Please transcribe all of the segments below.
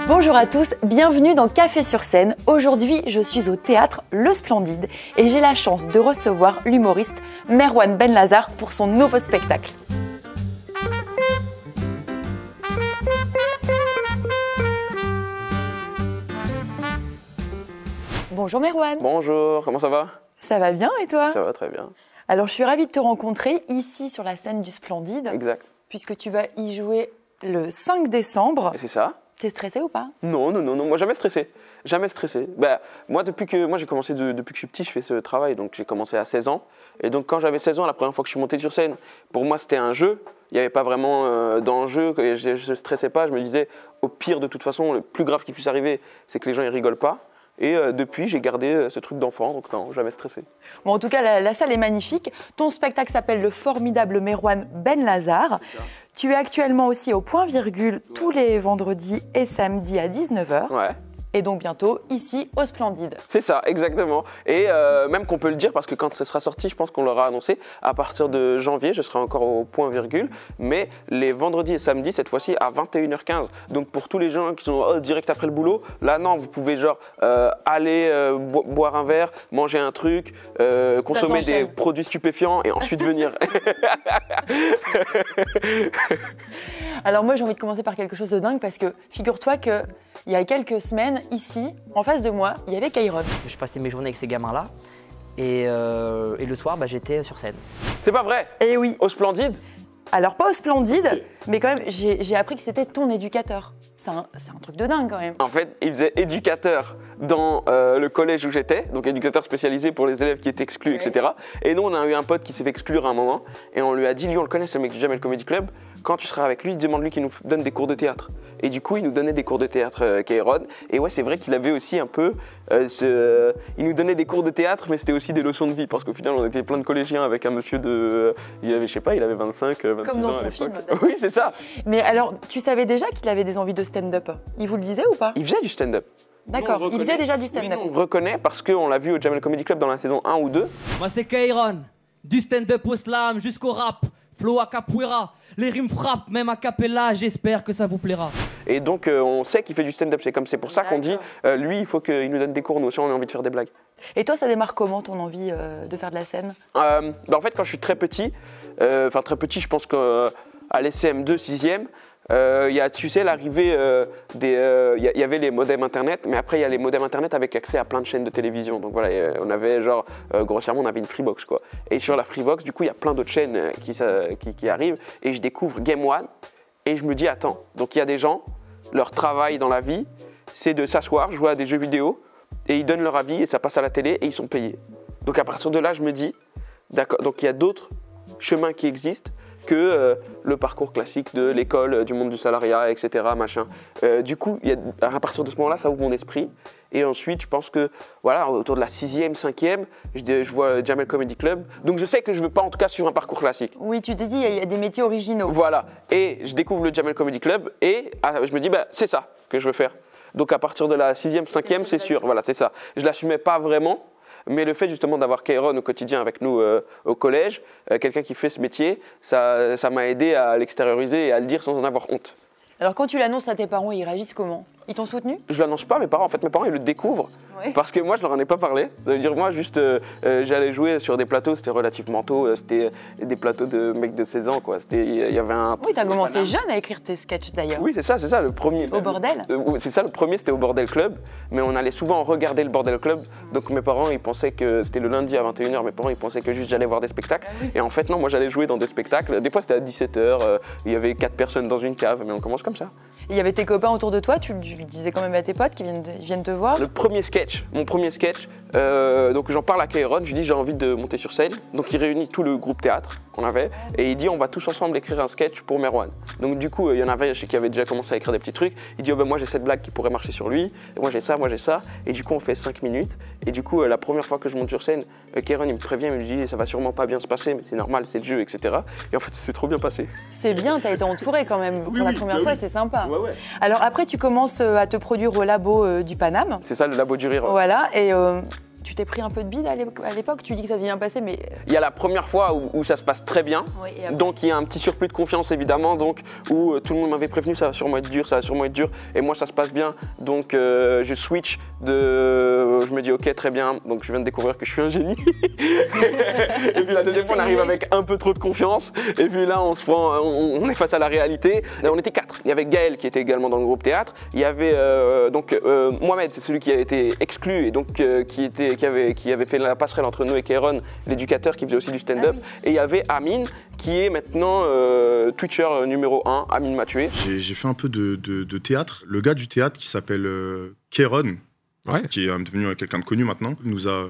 Bonjour à tous, bienvenue dans Café sur scène. Aujourd'hui, je suis au théâtre Le Splendide et j'ai la chance de recevoir l'humoriste Merwan Benlazar pour son nouveau spectacle. Bonjour Merwan. Bonjour, comment ça va? Ça va bien et toi? Ça va très bien. Alors je suis ravie de te rencontrer ici sur la scène du Splendide. Exact. Puisque tu vas y jouer le 5 décembre. Et c'est ça? T'es stressé ou pas? Non, moi jamais stressé. Jamais stressé. Moi j'ai commencé depuis que je suis petit, je fais ce travail, donc j'ai commencé à 16 ans. Et donc quand j'avais 16 ans, la première fois que je suis monté sur scène, pour moi c'était un jeu. Il n'y avait pas vraiment d'enjeu, je ne stressais pas, je me disais au pire de toute façon, le plus grave qui puisse arriver, c'est que les gens ils rigolent pas. Et depuis, j'ai gardé ce truc d'enfant, donc non, jamais stressé. Bon, en tout cas, la salle est magnifique. Ton spectacle s'appelle Le formidable Merwan Benlazar. Tu es actuellement aussi au Point Virgule tous les vendredis et samedis à 19h. Ouais. Et donc bientôt ici au Splendide. C'est ça, exactement. Et même qu'on peut le dire, parce que quand ce sera sorti, je pense qu'on l'aura annoncé, à partir de janvier, je serai encore au Point Virgule, mais les vendredis et samedis, cette fois-ci, à 21h15. Donc pour tous les gens qui sont direct après le boulot, là non, vous pouvez genre aller boire un verre, manger un truc, consommer des produits stupéfiants et ensuite venir. Alors moi j'ai envie de commencer par quelque chose de dingue parce que figure-toi qu'il y a quelques semaines, ici, en face de moi, il y avait Kairon. Je passais mes journées avec ces gamins-là et le soir, j'étais sur scène. C'est pas vrai? Eh oui. Au Splendide? Alors pas au Splendide, mais quand même, j'ai appris que c'était ton éducateur. C'est un truc de dingue quand même. En fait, il faisait éducateur dans le collège où j'étais, donc éducateur spécialisé pour les élèves qui étaient exclus, etc. Et nous, on a eu un pote qui s'est fait exclure à un moment, et on lui a dit, lui on le connaît, c'est le mec du Jamel Comedy Club, quand tu seras avec lui, demande-lui qu'il nous donne des cours de théâtre. Et du coup, il nous donnait des cours de théâtre, Kairon. Et ouais, c'est vrai qu'il avait aussi un peu il nous donnait des cours de théâtre, mais c'était aussi des leçons de vie, parce qu'au final, on était plein de collégiens avec un monsieur de... il avait, je sais pas, il avait 25, 26 Comme dans ans son à film. l'époque. Oui, c'est ça. Mais alors, tu savais déjà qu'il avait des envies de stand-up? Il vous le disait ou pas? Il faisait du stand-up. D'accord, il faisait déjà du stand-up. Oui, on reconnaît parce qu'on l'a vu au Jamel Comedy Club dans la saison 1 ou 2. Moi c'est Kairon, du stand-up au slam jusqu'au rap, flow à capoeira, les rimes frappent même à cappella, j'espère que ça vous plaira. Et donc on sait qu'il fait du stand-up, c'est pour ça qu'on dit, lui il faut qu'il nous donne des cours, nous aussi on a envie de faire des blagues. Et toi ça démarre comment ton envie de faire de la scène? En fait quand je suis très petit, je pense qu'à l'SCM2, 6e, il y a, tu sais, l'arrivée il y avait les modems internet, mais après il y a les modems internet avec accès à plein de chaînes de télévision. Donc voilà, on avait genre, grossièrement, on avait une Freebox quoi. Et sur la Freebox, du coup, il y a plein d'autres chaînes qui arrivent. Et je découvre Game One et je me dis, attends, donc il y a des gens, leur travail dans la vie, c'est de s'asseoir, jouer à des jeux vidéo, et ils donnent leur avis et ça passe à la télé et ils sont payés. Donc à partir de là, je me dis, d'accord, donc il y a d'autres chemins qui existent que le parcours classique de l'école, du monde du salariat, etc. Machin. Du coup, à partir de ce moment-là, ça ouvre mon esprit. Et ensuite, je pense que, voilà, autour de la 6e, 5e, je vois Jamel Comedy Club. Donc je sais que je ne veux pas, en tout cas, suivre un parcours classique. Oui, tu t'es dit, il y a des métiers originaux. Voilà. Et je découvre le Jamel Comedy Club et je me dis, c'est ça que je veux faire. Donc à partir de la 6e, 5e, c'est sûr. Voilà, c'est ça. Je ne l'assumais pas vraiment. Mais le fait justement d'avoir Kairon au quotidien avec nous au collège, quelqu'un qui fait ce métier, ça m'a aidé à l'extérioriser et à le dire sans en avoir honte. Alors quand tu l'annonces à tes parents, ils réagissent comment? Ils t'ont soutenu? Je l'annonce pas à mes parents, en fait mes parents ils le découvent. Oui. Parce que moi je leur en ai pas parlé. Ça veut dire moi juste j'allais jouer sur des plateaux, c'était relativement tôt, c'était des plateaux de mecs de 16 ans quoi. Il y avait un... Oui, t'as commencé jeune à écrire tes sketchs d'ailleurs. Oui c'est ça, le premier. Au bordel? C'est ça, le premier c'était au Bordel Club, mais on allait souvent regarder le Bordel Club. Donc mes parents ils pensaient que c'était le lundi à 21h, mes parents ils pensaient que juste j'allais voir des spectacles. Et en fait non, moi j'allais jouer dans des spectacles. Des fois c'était à 17h, il y avait 4 personnes dans une cave, mais on commence comme ça. Il y avait tes copains autour de toi, tu disais quand même à tes potes qui viennent te voir? Mon premier sketch, donc j'en parle à Kairon, je lui dis j'ai envie de monter sur scène. Donc il réunit tout le groupe théâtre qu'on avait et il dit on va tous ensemble écrire un sketch pour Merwan. Donc du coup il y en avait, je sais qui avait déjà commencé à écrire des petits trucs. Il dit moi j'ai cette blague qui pourrait marcher sur lui, et moi j'ai ça. Et du coup on fait 5 minutes. Et du coup la première fois que je monte sur scène, Kairon il me prévient, il me dit ça va sûrement pas bien se passer, mais c'est normal, c'est le jeu, etc. Et en fait c'est trop bien passé. C'est bien, t'as été entouré quand même pour la première fois, c'est sympa. Ouais. Alors après tu commences à te produire au labo du Paname. C'est ça le labo du rire. Voilà, et tu t'es pris un peu de bide à l'époque? Tu dis que ça s'est bien passé, mais... Il y a la première fois où ça se passe très bien, Oui, et après? donc il y a un petit surplus de confiance évidemment, donc où tout le monde m'avait prévenu ça va sûrement être dur, ça va sûrement être dur, et moi ça se passe bien, donc je switch je me dis ok très bien, donc je viens de découvrir que je suis un génie. Et puis la deuxième fois on arrive avec un peu trop de confiance, et puis là on est face à la réalité. Là, on était 4, il y avait Gaël qui était également dans le groupe théâtre, il y avait Mohamed, c'est celui qui a été exclu et donc qui avait fait la passerelle entre nous et Kéron, l'éducateur qui faisait aussi du stand-up, et il y avait Amine qui est maintenant Twitcher numéro 1, Amine m'a tué. J'ai fait un peu de théâtre. Le gars du théâtre qui s'appelle Kéron, qui est devenu quelqu'un de connu maintenant, nous a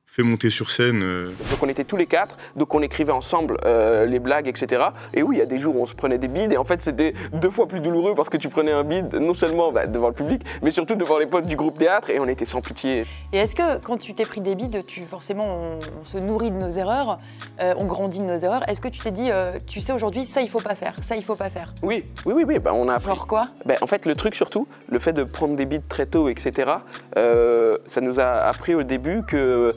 fait monter sur scène. Donc on était tous les 4, donc on écrivait ensemble les blagues, etc. Et oui, il y a des jours où on se prenait des bides, et en fait c'était 2 fois plus douloureux parce que tu prenais un bide non seulement devant le public, mais surtout devant les potes du groupe théâtre, et on était sans pitié. Et est-ce que quand tu t'es pris des bides, forcément on se nourrit de nos erreurs, on grandit de nos erreurs, est-ce que tu t'es dit, tu sais aujourd'hui, ça il faut pas faire, ça il faut pas faire? Oui, on a appris. Genre quoi? En fait, le truc surtout, le fait de prendre des bides très tôt, etc., ça nous a appris au début que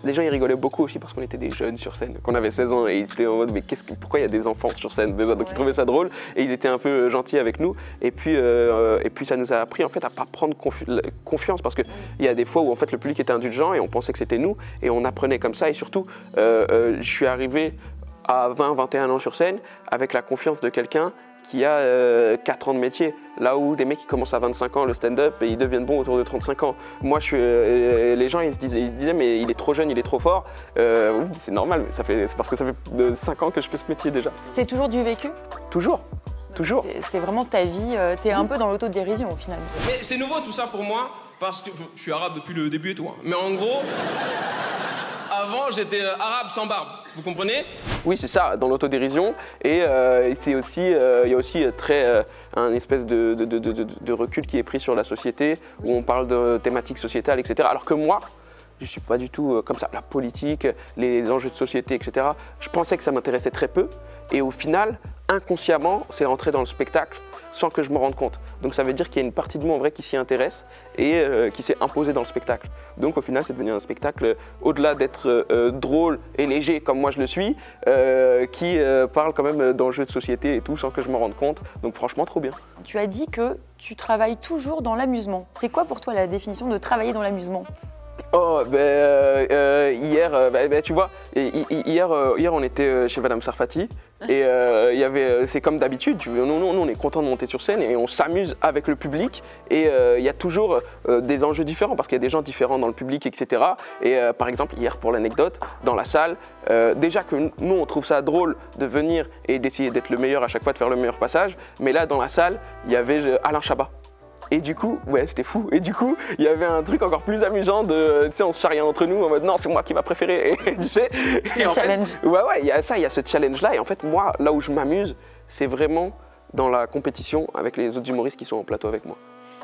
les gens ils rigolaient beaucoup aussi parce qu'on était des jeunes sur scène, qu'on avait 16 ans, et ils étaient en mode mais pourquoi il y a des enfants sur scène déjà, donc ils trouvaient ça drôle et ils étaient un peu gentils avec nous, et puis ça nous a appris en fait à pas prendre confiance, parce que il y a des fois où en fait le public était indulgent et on pensait que c'était nous, et on apprenait comme ça, et surtout je suis arrivé à 20-21 ans sur scène avec la confiance de quelqu'un qui a 4 ans de métier, là où des mecs qui commencent à 25 ans le stand-up et ils deviennent bons autour de 35 ans. Moi, les gens ils se disaient mais il est trop jeune, il est trop fort. Oui, c'est normal, mais c'est parce que ça fait 5 ans que je fais ce métier déjà. C'est toujours du vécu? Toujours. C'est vraiment ta vie, t'es un peu dans l'autodérision au final. Mais c'est nouveau tout ça pour moi, parce que je suis arabe depuis le début et tout. Mais en gros, avant j'étais arabe sans barbe, vous comprenez? Oui, c'est ça, dans l'autodérision. Et il y a aussi un espèce de recul qui est pris sur la société, où on parle de thématiques sociétales, etc. Alors que moi, je ne suis pas du tout comme ça. La politique, les enjeux de société, etc. Je pensais que ça m'intéressait très peu. Et au final, inconsciemment, c'est rentré dans le spectacle sans que je me rende compte. Donc ça veut dire qu'il y a une partie de moi en vrai qui s'y intéresse et qui s'est imposée dans le spectacle. Donc au final, c'est devenu un spectacle, au-delà d'être drôle et léger comme moi je le suis, qui parle quand même d'enjeux de société et tout sans que je me rende compte. Donc franchement, trop bien. Tu as dit que tu travailles toujours dans l'amusement. C'est quoi pour toi la définition de travailler dans l'amusement? Oh, hier, tu vois, hier on était chez Madame Sarfati et c'est comme d'habitude, nous on est content de monter sur scène et on s'amuse avec le public, et il y a toujours des enjeux différents parce qu'il y a des gens différents dans le public, etc. Et par exemple, hier pour l'anecdote, dans la salle, déjà que nous on trouve ça drôle de venir et d'essayer d'être le meilleur à chaque fois, de faire le meilleur passage, mais là dans la salle, il y avait Alain Chabat. Et du coup, ouais, c'était fou. Et du coup, il y avait un truc encore plus amusant tu sais, on se charriait entre nous en mode non, c'est moi qui m'a préféré. Et tu sais, Le challenge. Ouais, il y a ce challenge-là. Et en fait, moi, là où je m'amuse, c'est vraiment dans la compétition avec les autres humoristes qui sont en plateau avec moi.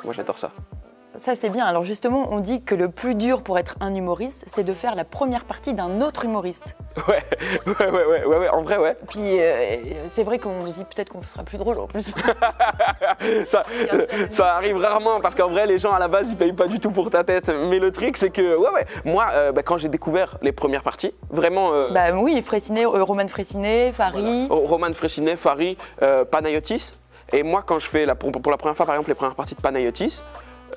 Moi, j'adore ça. Ça, c'est bien. Alors justement, on dit que le plus dur pour être un humoriste, c'est de faire la première partie d'un autre humoriste. Ouais, en vrai, ouais. Puis c'est vrai qu'on se dit peut-être qu'on sera plus drôle en plus. ça arrive rarement parce qu'en vrai, les gens à la base, ils payent pas du tout pour ta tête. Mais le truc, c'est que, moi, quand j'ai découvert les premières parties, vraiment. Oui, Roman Frécinet, Fary. Roman Frécinet, Fary, Panayotis. Et moi, quand je fais pour la première fois, par exemple, les premières parties de Panayotis,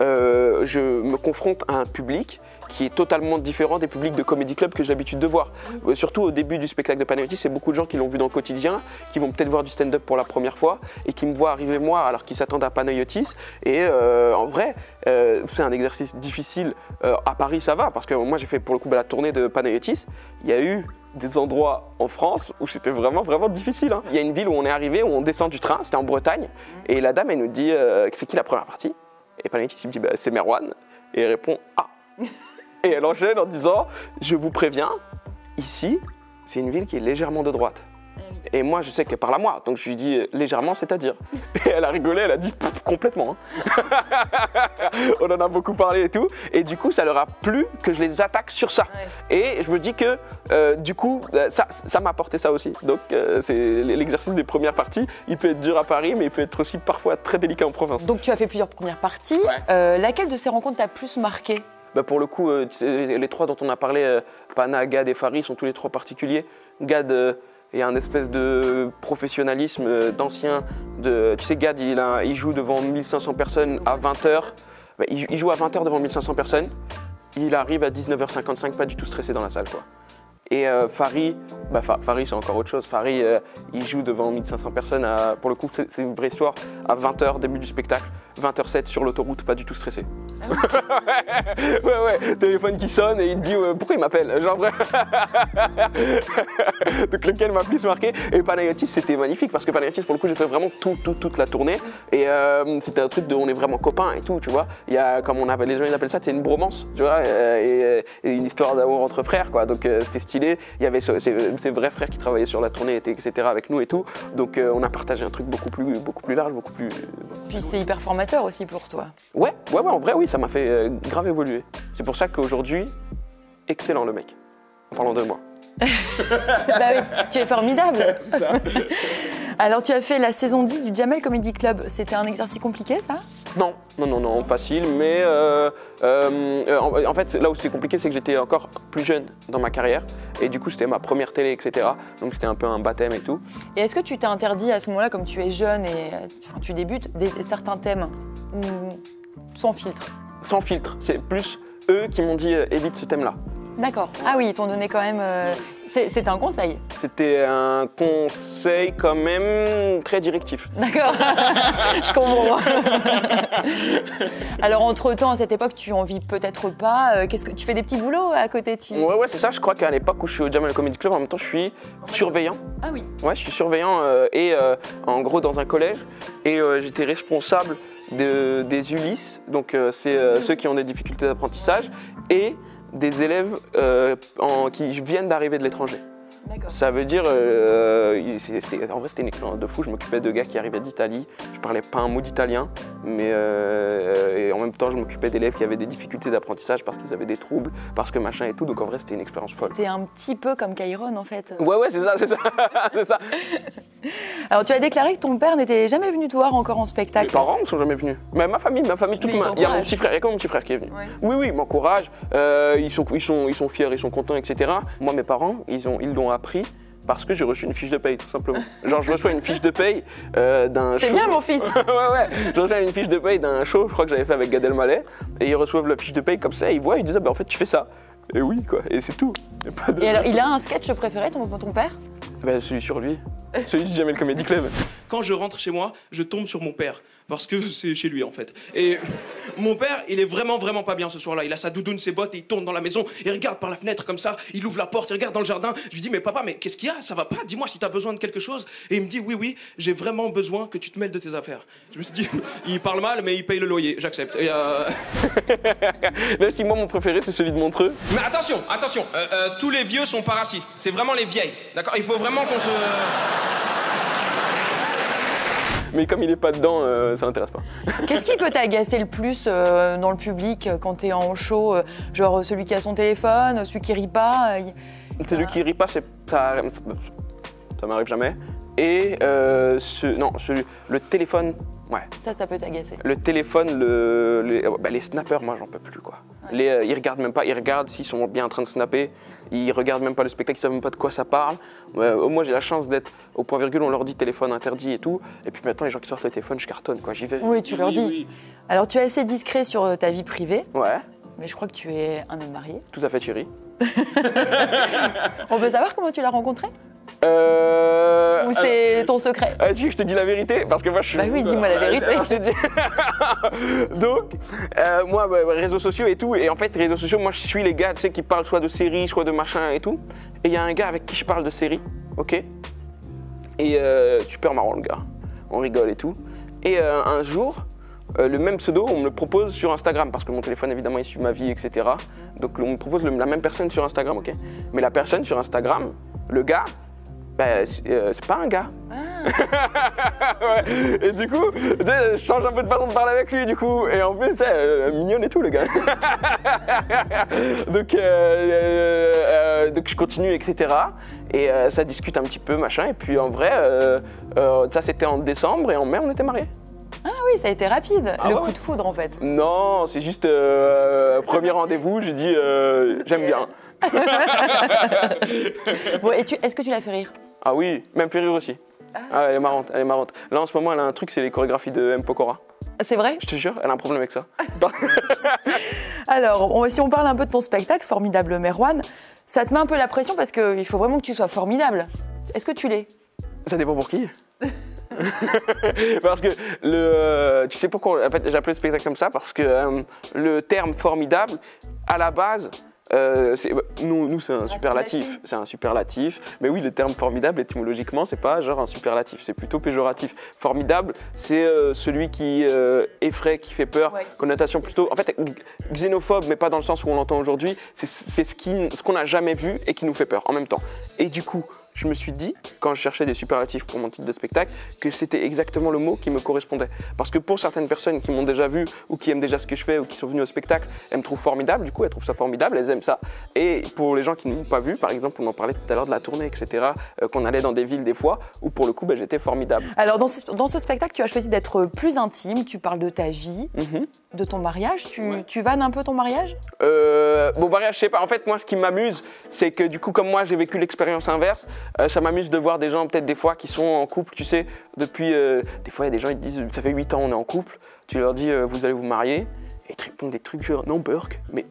je me confronte à un public qui est totalement différent des publics de comédie club que j'ai l'habitude de voir. Surtout au début du spectacle de Panayotis, c'est beaucoup de gens qui l'ont vu dans le quotidien, qui vont peut-être voir du stand-up pour la première fois et qui me voient arriver moi alors qu'ils s'attendent à Panayotis. Et en vrai, c'est un exercice difficile. À Paris, ça va, parce que moi j'ai fait pour le coup la tournée de Panayotis. Il y a eu des endroits en France où c'était vraiment, vraiment difficile. Hein. Il y a une ville où on est arrivé, où on descend du train, c'était en Bretagne, et la dame elle nous dit c'est qui la première partie? Et Panayotis il me dit c'est Merwan, et elle répond ah. Et elle enchaîne en disant je vous préviens, ici c'est une ville qui est légèrement de droite. Et moi je sais qu'elle parle à moi, donc je lui dis légèrement, c'est-à-dire. Et elle a rigolé, elle a dit complètement. Hein. On en a beaucoup parlé et tout, et du coup ça leur a plu que je les attaque sur ça. Ouais. Et je me dis que du coup ça m'a apporté ça aussi. Donc c'est l'exercice des premières parties, il peut être dur à Paris, mais il peut être aussi parfois très délicat en province. Donc tu as fait plusieurs premières parties. Ouais. Laquelle de ces rencontres t'a plus marqué? pour le coup, tu sais, les trois dont on a parlé, Pana, Gad et Farid, sont tous les trois particuliers. Gad, il y a un espèce de professionnalisme d'ancien. Tu sais, Gad, il joue devant 1500 personnes à 20h. Il joue à 20h devant 1500 personnes. Il arrive à 19h55, pas du tout stressé dans la salle, quoi. Et Farid, Farid c'est encore autre chose. Farid, il joue devant 1500 personnes, pour le coup c'est une vraie histoire, à 20h, début du spectacle, 20h07 sur l'autoroute, pas du tout stressé. Ouais, téléphone qui sonne et il te dit pourquoi il m'appelle, genre donc lequel m'a plus marqué. Et Panayotis, c'était magnifique parce que Panayotis, pour le coup, j'ai fait vraiment toute la tournée et c'était un truc de on est vraiment copains et tout, tu vois. Il y a, comme les gens ils appellent ça, c'est une bromance, tu vois, et une histoire d'amour entre frères, quoi. Donc c'était stylé. Il y avait ces vrais frères qui travaillaient sur la tournée, etc. avec nous et tout. Donc on a partagé un truc beaucoup plus large, beaucoup plus. Puis c'est hyper formateur aussi pour toi. Ouais, en vrai, oui, ça m'a fait grave évoluer. C'est pour ça qu'aujourd'hui, excellent le mec, en parlant de moi. Bah oui, tu es formidable. C'est ça. Alors tu as fait la saison 10 du Jamel Comedy Club. C'était un exercice compliqué, ça? Non, facile, mais en fait, là où c'était compliqué, c'est que j'étais encore plus jeune dans ma carrière, et du coup, c'était ma première télé, etc. Donc c'était un peu un baptême et tout. Et est-ce que tu t'es interdit à ce moment-là, comme tu es jeune et tu débutes, certains thèmes sans filtre? Sans filtre, c'est plus eux qui m'ont dit évite ce thème-là. D'accord. Ah oui, ils t'ont donné quand même... C'était un conseil? C'était un conseil quand même très directif. D'accord, je comprends. Alors entre-temps, à cette époque, tu en vis peut-être pas. Qu'est-ce que tu fais des petits boulots à côté? Ouais, c'est ça. Je crois qu'à l'époque où je suis au Jamel Comedy Club, en même temps, je suis surveillant. Ah oui. Ouais, je suis surveillant en gros dans un collège. Et j'étais responsable des Ulysses, donc c'est ceux qui ont des difficultés d'apprentissage, et des élèves qui viennent d'arriver de l'étranger. Ça veut dire, en vrai c'était une expérience de fou, je m'occupais de gars qui arrivaient d'Italie, je parlais pas un mot d'italien, mais et en même temps je m'occupais d'élèves qui avaient des difficultés d'apprentissage parce qu'ils avaient des troubles, parce que machin et tout, donc en vrai c'était une expérience folle. T'es un petit peu comme Kairon en fait. Ouais, c'est ça, c'est ça. Alors tu as déclaré que ton père n'était jamais venu te voir encore en spectacle. Mes parents ne sont jamais venus, mais ma famille toute il y a mon petit frère, il y a quand même mon petit frère qui est venu. Ouais. Oui, il m'encourage, ils sont fiers, ils sont contents, etc. Moi mes parents, ils l'ont appris parce que j'ai reçu une fiche de paye, tout simplement. Genre, je reçois une fiche de paye d'un show. C'est bien, mon fils. Ouais. Je reçois une fiche de paye d'un show, je crois que j'avais fait avec Gad Elmaleh. Et ils reçoivent la fiche de paye comme ça, et ils voient, ils disent, en fait, tu fais ça. Et oui, quoi, et c'est tout. Et alors, il a un sketch préféré, ton père? Celui sur lui. Celui du Jamel Comedy Club. Quand je rentre chez moi, je tombe sur mon père. Parce que c'est chez lui, en fait. Et mon père, il est vraiment pas bien ce soir-là. Il a sa doudoune, ses bottes, et il tourne dans la maison. Il regarde par la fenêtre comme ça. Il ouvre la porte, il regarde dans le jardin. Je lui dis, mais papa, mais qu'est-ce qu'il y a? Ça va pas? Dis-moi si t'as besoin de quelque chose. Et il me dit, oui, j'ai vraiment besoin que tu te mêles de tes affaires. Je me suis dit, il parle mal, mais il paye le loyer. J'accepte. Et Même si moi, mon préféré, c'est celui de Montreux. Mais attention, tous les vieux sont pas racistes. C'est vraiment les vieilles. D'accord? Il faut vraiment qu'on se... Mais comme il est pas dedans, ça m'intéresse pas. Qu'est-ce qui peut t'agacer le plus dans le public quand t'es en show? Genre celui qui a son téléphone, celui qui rit pas? Celui qui rit pas, ça m'arrive jamais. Et le téléphone, ouais. Ça peut t'agacer. Le téléphone, les snappers, moi j'en peux plus, quoi. Ouais. Ils regardent même pas, ils regardent s'ils sont bien en train de snapper, ils regardent même pas le spectacle, ils savent même pas de quoi ça parle. Moi j'ai la chance d'être au point virgule, on leur dit téléphone interdit et tout. Et puis maintenant les gens qui sortent le téléphone, je cartonne, quoi, j'y vais. Oui, tu leur dis. Oui. Alors tu es assez discret sur ta vie privée. Ouais. Mais je crois que tu es un homme marié. Tout à fait, Thierry. On peut savoir comment tu l'as rencontré? Ou c'est ton secret? Tu veux que je te dis la vérité? Parce que moi je suis... Bah oui, dis-moi la vérité. Donc, moi, réseaux sociaux et tout, et en fait, réseaux sociaux, moi je suis les gars, tu sais, qui parlent soit de séries, soit de machin et tout. Et il y a un gars avec qui je parle de séries, ok? Et super marrant le gars, on rigole et tout. Et un jour, le même pseudo, on me le propose sur Instagram, parce que mon téléphone évidemment il suit ma vie, etc. Donc on me propose la même personne sur Instagram, ok? Mais la personne sur Instagram, le gars, c'est pas un gars. Ouais. Et du coup, je change un peu de façon de parler avec lui, du coup. Et en plus, c'est mignonne et tout, le gars. Donc je continue, etc. Et ça discute un petit peu, machin. Et puis en vrai, ça c'était en décembre et en mai, on était mariés. Ah oui, ça a été rapide. Ah le ouais coup de foudre, en fait. Non, c'est juste premier rendez-vous, j'ai dit j'aime bien. Bon, est-ce que tu l'as fait rire? Ah oui, même fait rire aussi. Ah, elle est marrante, elle est marrante. Là en ce moment elle a un truc, c'est les chorégraphies de M. Pokora. C'est vrai? Je te jure, elle a un problème avec ça. Alors, si on parle un peu de ton spectacle, Formidable Merwan, ça te met un peu la pression parce qu'il faut vraiment que tu sois formidable. Est-ce que tu l'es? Ça dépend pour qui. Parce que tu sais pourquoi en fait, j'ai appelé le spectacle comme ça? Parce que le terme formidable, à la base, nous c'est un superlatif. C'est un superlatif. Mais oui, le terme formidable, étymologiquement, c'est pas genre un superlatif, c'est plutôt péjoratif. Formidable, c'est celui qui effraie, qui fait peur. Ouais. Connotation plutôt, en fait, xénophobe, mais pas dans le sens où on l'entend aujourd'hui. C'est ce qu'on n'a jamais vu et qui nous fait peur en même temps. Et du coup, je me suis dit, quand je cherchais des superlatifs pour mon titre de spectacle, que c'était exactement le mot qui me correspondait. Parce que pour certaines personnes qui m'ont déjà vu ou qui aiment déjà ce que je fais ou qui sont venues au spectacle, elles me trouvent formidable, du coup elles trouvent ça formidable, elles aiment ça. Et pour les gens qui ne m'ont pas vu, par exemple, on en parlait tout à l'heure de la tournée, etc., qu'on allait dans des villes des fois, où pour le coup j'étais formidable. Alors dans ce spectacle, tu as choisi d'être plus intime, tu parles de ta vie, de ton mariage, tu vannes un peu ton mariage? Bon mariage, je sais pas, en fait moi ce qui m'amuse, c'est que du coup comme moi j'ai vécu l'expérience inverse, ça m'amuse de voir des gens peut-être des fois qui sont en couple, tu sais, depuis, des fois il y a des gens ils te disent ça fait 8 ans on est en couple, tu leur dis vous allez vous marier, et ils te répondent des trucs genre non Burke, mais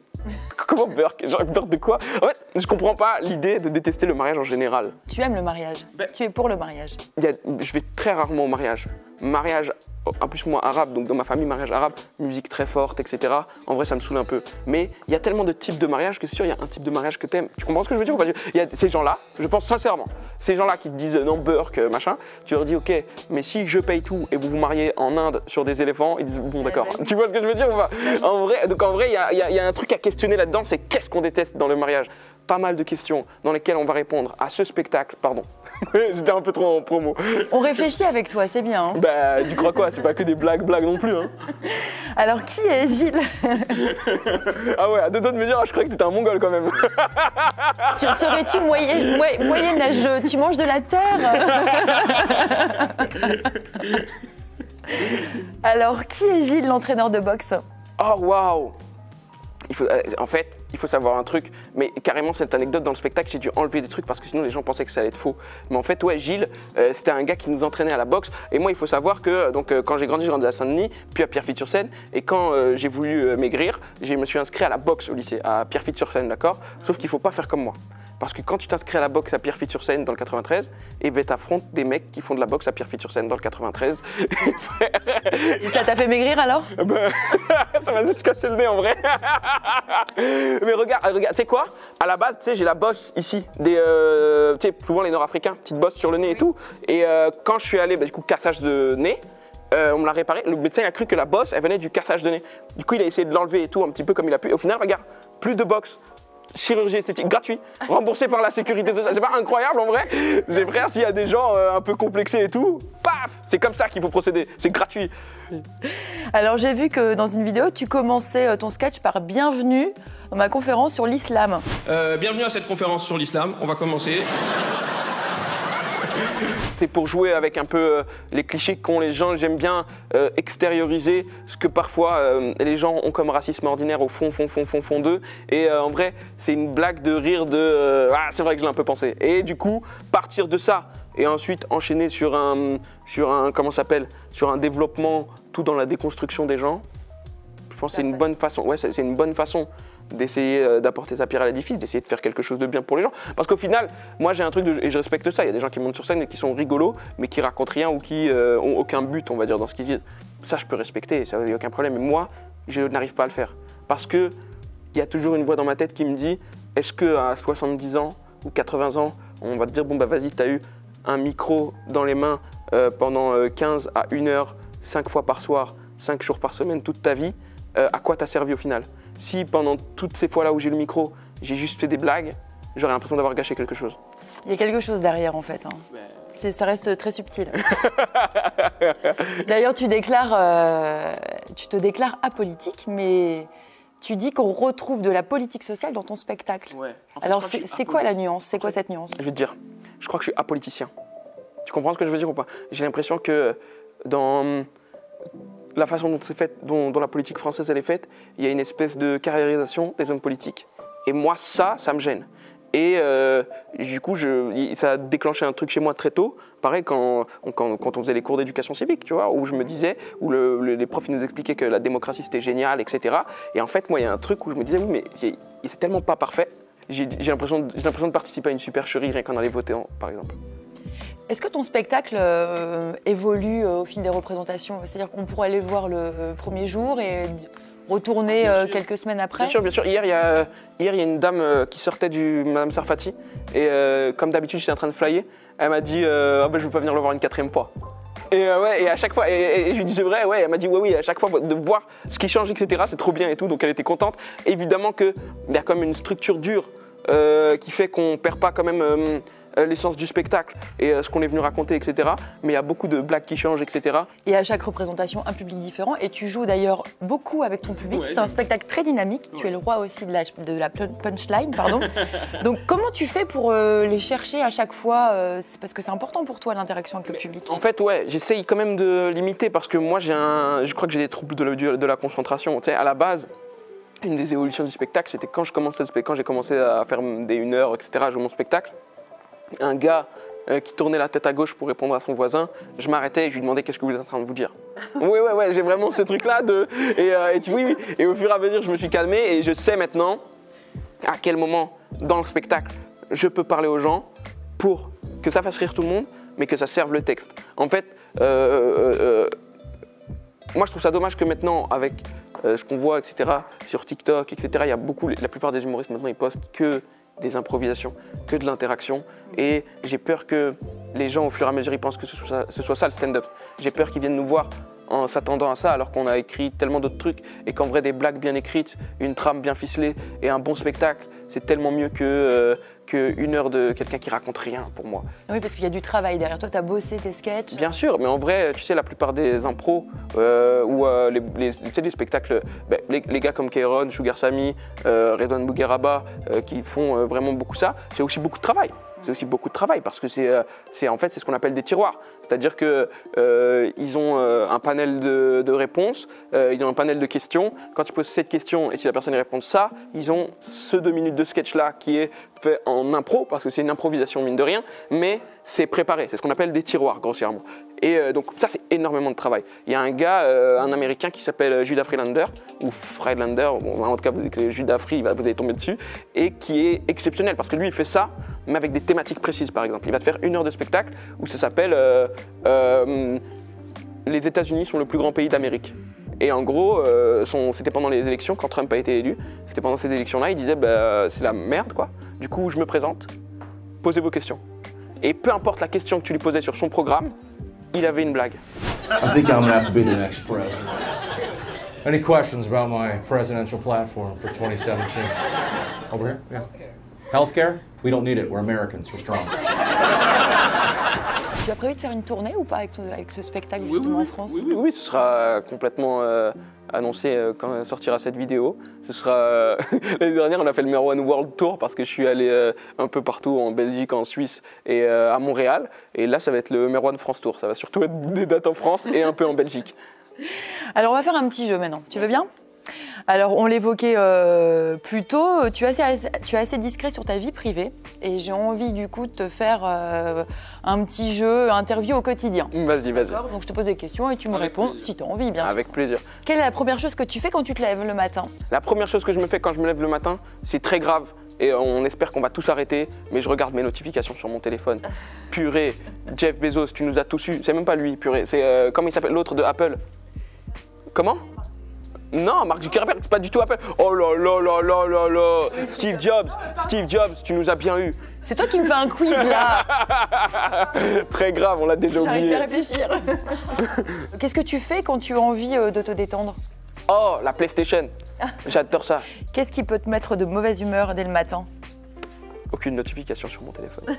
comment Burke? Genre Burke de quoi? En fait je comprends pas l'idée de détester le mariage en général. Tu aimes le mariage, tu es pour le mariage. Je vais très rarement au mariage. Mariage, en plus moi arabe, donc dans ma famille mariage arabe, musique très forte, etc. En vrai ça me saoule un peu. Mais il y a tellement de types de mariage que c'est sûr il y a un type de mariage que t'aimes. Tu comprends ce que je veux dire ou pas? Il y a ces gens-là, je pense sincèrement, ces gens-là qui te disent non Burke, machin, tu leur dis ok, mais si je paye tout et vous vous mariez en Inde sur des éléphants, ils disent bon d'accord. Tu vois ce que je veux dire ou pas? En vrai, il y a un truc à questionner là-dedans, c'est qu'est-ce qu'on déteste dans le mariage? Pas mal de questions dans lesquelles on va répondre à ce spectacle, pardon. J'étais un peu trop en promo. On réfléchit avec toi, c'est bien. Hein. Bah, tu crois quoi? C'est pas que des blagues non plus. Hein. Alors, qui est Gilles? Ah ouais, à deux doigts de me dire, je croyais que t'étais un mongol quand même. Serais-tu moyen-âgeux? Tu manges de la terre? Alors, qui est Gilles, l'entraîneur de boxe? Oh, waouh! En fait, il faut savoir un truc, mais carrément cette anecdote dans le spectacle, j'ai dû enlever des trucs parce que sinon les gens pensaient que ça allait être faux. Mais en fait, ouais, Gilles, c'était un gars qui nous entraînait à la boxe. Et moi, il faut savoir que quand j'ai grandi à Saint-Denis, puis à Pierrefitte-sur-Seine. Et quand j'ai voulu maigrir, je me suis inscrit à la boxe au lycée, à Pierrefitte-sur-Seine, d'accord? Sauf qu'il ne faut pas faire comme moi. Parce que quand tu t'inscris à la boxe à Pierrefitte-sur-Seine dans le 93, et ben t'affrontes des mecs qui font de la boxe à Pierrefitte-sur-Seine dans le 93. Et ça t'a fait maigrir alors? Ça m'a juste cassé le nez en vrai. Mais regarde, tu sais quoi? À la base, tu sais, j'ai la bosse ici. Tu sais, souvent les Nord-Africains, petite bosse sur le nez et tout. Et quand je suis allé, du coup, cassage de nez, on me l'a réparé. Le médecin il a cru que la bosse, elle venait du cassage de nez. Du coup, il a essayé de l'enlever et tout, un petit peu comme il a pu. Et au final, regarde, plus de boxe. Chirurgie esthétique gratuit, remboursé par la sécurité sociale. C'est pas incroyable en vrai? C'est frère, s'il y a des gens un peu complexés et tout, paf! C'est comme ça qu'il faut procéder, c'est gratuit. Alors j'ai vu que dans une vidéo, tu commençais ton sketch par bienvenue dans ma conférence sur l'islam. Bienvenue à cette conférence sur l'islam, on va commencer. C'est pour jouer avec un peu les clichés qu'ont les gens. J'aime bien extérioriser ce que parfois les gens ont comme racisme ordinaire au fond d'eux. Et en vrai, c'est une blague de rire de ah, c'est vrai que je l'ai un peu pensé. Et du coup, partir de ça et ensuite enchaîner sur un comment ça s'appelle, sur un développement tout dans la déconstruction des gens. Je pense que c'est une bonne façon. Ouais, c'est une bonne façon d'essayer d'apporter sa pierre à l'édifice, d'essayer de faire quelque chose de bien pour les gens. Parce qu'au final, moi j'ai un truc, et je respecte ça, il y a des gens qui montent sur scène et qui sont rigolos, mais qui racontent rien ou qui ont aucun but, on va dire, dans ce qu'ils disent. Ça, je peux respecter, ça n'y a aucun problème. Mais moi, je n'arrive pas à le faire. Parce qu'il y a toujours une voix dans ma tête qui me dit, est-ce qu'à 70 ans ou 80 ans, on va te dire, bon bah vas-y, t'as eu un micro dans les mains pendant 15 à 1 heure, 5 fois par soir, 5 jours par semaine, toute ta vie, à quoi t'as servi au final? Si pendant toutes ces fois-là où j'ai le micro, j'ai juste fait des blagues, j'aurais l'impression d'avoir gâché quelque chose. Il y a quelque chose derrière en fait. Hein. Ça reste très subtil. D'ailleurs, tu te déclares apolitique, mais tu dis qu'on retrouve de la politique sociale dans ton spectacle. Ouais. En fait, alors, c'est quoi la nuance? C'est quoi cette nuance? Je vais te dire, je crois que je suis apoliticien. Tu comprends ce que je veux dire ou pas? J'ai l'impression que dans la façon dont c'est fait, dont la politique française elle est faite, il y a une espèce de carriérisation des hommes politiques. Et moi, ça me gêne. Et du coup, ça a déclenché un truc chez moi très tôt. Pareil, quand on faisait les cours d'éducation civique, tu vois, où je me disais, où les profs ils nous expliquaient que la démocratie c'était génial, etc. Et en fait, moi, il y a un truc où je me disais, oui, mais c'est tellement pas parfait. J'ai l'impression de participer à une supercherie rien qu'en aller voter, par exemple. Est-ce que ton spectacle évolue au fil des représentations? C'est-à-dire qu'on pourrait aller voir le premier jour et retourner quelques semaines après? Bien sûr. Hier, il y a une dame qui sortait du Madame Sarfati. Et comme d'habitude, j'étais en train de flyer. Elle m'a dit je ne veux pas venir le voir une 4e fois. Et à chaque fois, et je lui dis c'est vrai, elle m'a dit oui, à chaque fois de voir ce qui change, etc. C'est trop bien et tout, donc elle était contente. Évidemment qu'il y a comme une structure dure qui fait qu'on perd pas quand même l'essence du spectacle et ce qu'on est venu raconter, etc. Mais il y a beaucoup de blagues qui changent, etc. Et à chaque représentation, un public différent. Et tu joues d'ailleurs beaucoup avec ton public. C'est un spectacle très dynamique. Tu es le roi aussi de la punchline, pardon. Donc comment tu fais pour les chercher à chaque fois parce que c'est important pour toi l'interaction avec le public. En fait, j'essaye quand même de limiter parce que moi, je crois que j'ai des troubles de la concentration. Tu sais, à la base, une des évolutions du spectacle, c'était quand j'ai commencé à faire des 1 heure, etc., à jouer mon spectacle. Un gars qui tournait la tête à gauche pour répondre à son voisin, je m'arrêtais et je lui demandais qu'est-ce que vous êtes en train de vous dire. Oui, j'ai vraiment ce truc-là et au fur et à mesure je me suis calmé et je sais maintenant à quel moment dans le spectacle je peux parler aux gens pour que ça fasse rire tout le monde, mais que ça serve le texte. En fait, moi je trouve ça dommage que maintenant avec ce qu'on voit, etc., sur TikTok, etc., il y a la plupart des humoristes maintenant ils postent que des improvisations, que de l'interaction. Et j'ai peur que les gens, au fur et à mesure, ils pensent que ce soit ça le stand-up. J'ai peur qu'ils viennent nous voir en s'attendant à ça, alors qu'on a écrit tellement d'autres trucs. Et qu'en vrai, des blagues bien écrites, une trame bien ficelée et un bon spectacle, c'est tellement mieux que 1 heure de quelqu'un qui raconte rien, pour moi. Oui, parce qu'il y a du travail derrière toi. Tu as bossé tes sketchs. Bien sûr, mais en vrai, tu sais, la plupart des impros ou les spectacles, les gars comme Kairon, Sugar Sammy, Redouane Bougueraba, qui font vraiment beaucoup ça, c'est aussi beaucoup de travail. C'est aussi beaucoup de travail parce que c'est en fait c'est ce qu'on appelle des tiroirs. C'est-à-dire que ils ont un panel de réponses, ils ont un panel de questions. Quand ils posent cette question et si la personne répond ça, ils ont ce 2 minutes de sketch là qui est fait en impro parce que c'est une improvisation mine de rien, mais c'est préparé. C'est ce qu'on appelle des tiroirs grossièrement. Et donc ça c'est énormément de travail. Il y a un gars, un Américain qui s'appelle Judah Friedlander ou Friedlander, bon, en tout cas avec Judah Free, vous allez tomber dessus, et qui est exceptionnel parce que lui il fait ça, mais avec des thématiques précises par exemple. Il va te faire 1 heure de spectacle où ça s'appelle les États-Unis sont le plus grand pays d'Amérique. Et en gros, c'était pendant les élections, quand Trump a été élu, c'était pendant ces élections-là, il disait c'est la merde quoi. Du coup je me présente, posez vos questions. Et peu importe la question que tu lui posais sur son programme, il avait une blague. I think I'm gonna have to be the next president. Any questions about my presidential platform for 2017? Over here? Yeah. Healthcare? We don't need it. We're Americans. We're strong. Tu as prévu de faire une tournée ou pas avec ce spectacle justement en France? Oui, ce sera complètement annoncé quand sortira cette vidéo. Ce sera l'année dernière, on a fait le Merwan World Tour parce que je suis allé un peu partout en Belgique, en Suisse et à Montréal. Et là, ça va être le Merwan France Tour. Ça va surtout être des dates en France et un peu en Belgique. Alors, on va faire un petit jeu maintenant. Tu veux bien? Alors, on l'évoquait plus tôt, tu es assez discret sur ta vie privée et j'ai envie du coup de te faire un petit jeu interview au quotidien. Vas-y. Donc, je te pose des questions et tu me réponds si tu as envie, bien sûr. Avec plaisir. Quelle est la première chose que tu fais quand tu te lèves le matin? La première chose que je me fais quand je me lève le matin, c'est très grave et on espère qu'on va tous arrêter, mais je regarde mes notifications sur mon téléphone. Purée, Jeff Bezos, tu nous as tous eu. C'est même pas lui, purée. C'est comment il s'appelle l'autre de Apple? Comment? Non, Mark Zuckerberg, c'est pas du tout Apple. Oh là. Steve Jobs, tu nous as bien eu. C'est toi qui me fais un quiz là. Très grave, on l'a déjà oublié. J'arrive pas à réfléchir. Qu'est-ce que tu fais quand tu as envie de te détendre? Oh, la PlayStation. J'adore ça. Qu'est-ce qui peut te mettre de mauvaise humeur dès le matin? Aucune notification sur mon téléphone.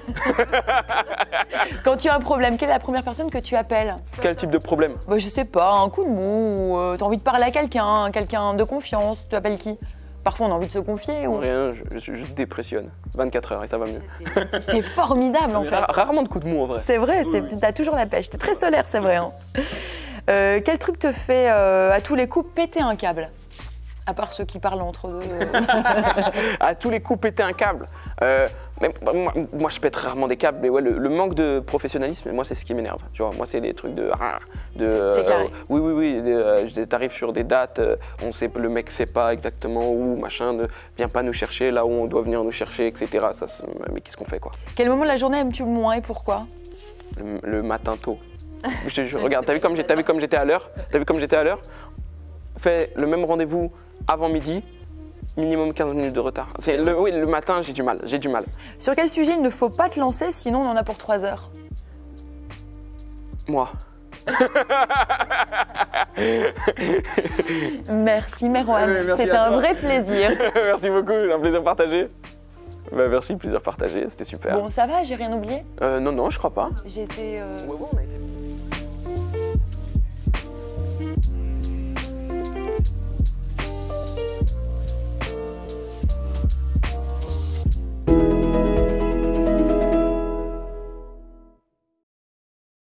Quand tu as un problème, quelle est la première personne que tu appelles? Quel type de problème? Je sais pas, un coup de mou, t'as envie de parler à quelqu'un de confiance, tu appelles qui? Parfois on a envie de se confier ou... Rien, je dépressionne. 24 heures et ça va mieux. T'es formidable en fait. Rarement de coups de mou en vrai. C'est vrai, t'as toujours la pêche, t'es très solaire, c'est vrai. Hein. Quel truc te fait à tous les coups péter un câble? À part ceux qui parlent entre eux. À tous les coups péter un câble. Mais moi, je pète rarement des câbles, mais ouais, le manque de professionnalisme, moi, c'est ce qui m'énerve. Tu vois, moi, c'est des trucs de. Oui. T'arrives sur des dates, on sait, le mec sait pas exactement où, machin, ne vient pas nous chercher là où on doit venir nous chercher, etc. Ça, mais qu'est-ce qu'on fait, quoi? Quel moment de la journée aimes-tu le moins et pourquoi? Le matin tôt. Je te jure, regarde, t'as vu comme j'étais à l'heure? T'as vu comme j'étais à l'heure? Fais le même rendez-vous avant midi. Minimum 15 minutes de retard. Oui, le matin, j'ai du mal. Sur quel sujet il ne faut pas te lancer, sinon on en a pour 3 heures? Moi. Merci Merwan, merci c'était à un toi. vrai plaisir. Merci beaucoup, un plaisir partagé. Bah, merci, plaisir partagé, c'était super. Bon, ça va, j'ai rien oublié? Non, je crois pas. J'ai été... Ouais, on a été...